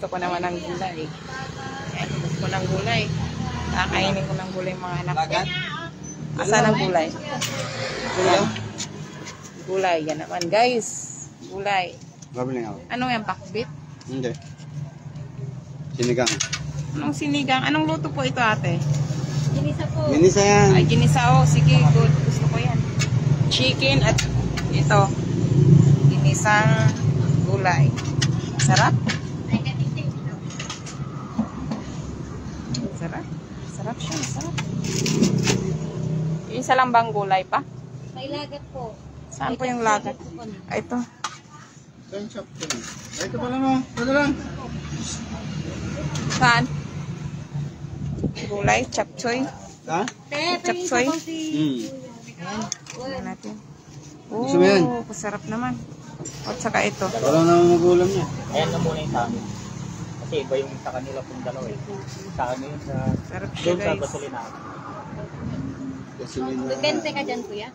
Gusto ko naman ng gulay. Ayan, gusto ko ng gulay. Kakainin ko ng gulay mga anak ko. Asan ang gulay? Gulay. Gulay. Yan naman guys. Gulay. Ano yan? Pakbit? Hindi. Sinigang. Anong sinigang? Anong luto po ito ate? Ginisa po. Ginisa yan. Ay, ginisa. Oh, sige, good. Gusto ko yan. Chicken at ito. Ginisang gulay. Sarap? Sarap. Sarap siya. Sarap. Isa lang bang gulay pa? May lagat po. Saan po yung lagat? Ay, ito. Ay, ito pala mo. Ito lang. Saan? Gulay, chapchoy. Ha? Chapchoy. Hmm. Ayan natin. Gusto mo yan? Masarap naman. At saka ito. Wala naman magulam niya. Ayan na muna yung sa amin. Kasi iba yung sa kanila kung dalawa eh. Sa amin yung sa... Sarap siya Doon sa guys. gasolina. Gasolina. Bibente ka dyan, kuya?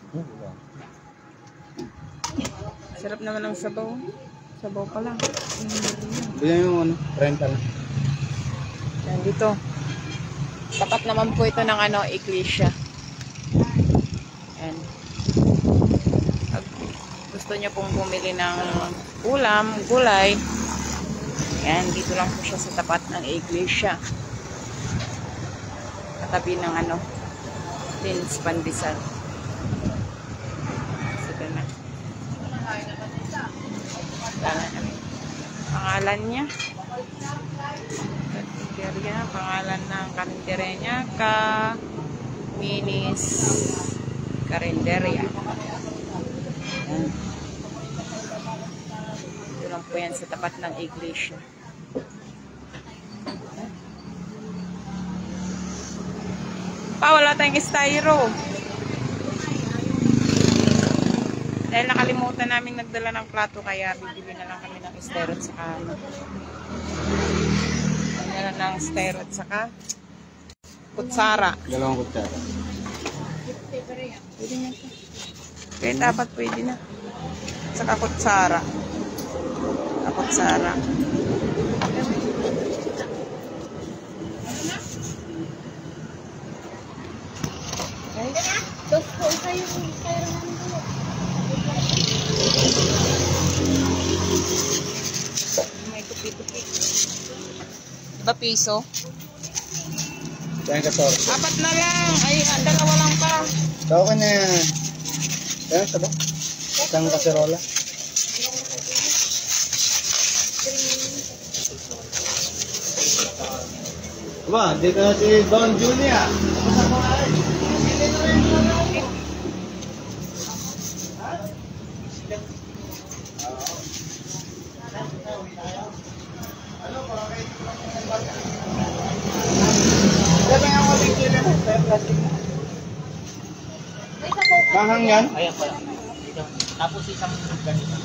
Sarap naman ang sabaw. Sabaw pa lang. Bigyan yung ano, 30 na. Yan dito. Tapat naman po ito ng ano, iglesia. Yan. Pag gusto niyo pong bumili ng ulam, gulay, yan, dito lang po siya sa tapat ng iglesia. Katabi ng ano, Pins Pandesal. Sige na. Pangalan niya. Pangalan ng karinderya niya, Minis Karinderya. Ito lang po yan sa tapat ng iglesia. Wala tayong styro. Dahil nakalimutan namin nagdala ng plato, kaya bibili na lang kami ng styro at saka ng styro at saka kutsara. Dalawang kutsara. Pwede na ito. Kahit dapat pwede na. At saka kutsara. Kutsara. Dos po, isa yung styro namin po. May tupi-tupi. Diba piso? Kaya ka sorry. Apat na lang. Ay, dalawa lang pa. Tao ka na. Kaya ka ba? Isang kaserola. Aba, dito na si Don Julia. May isa po. Mahang yan? Ayan pala. Dito. Tapos isang ganito.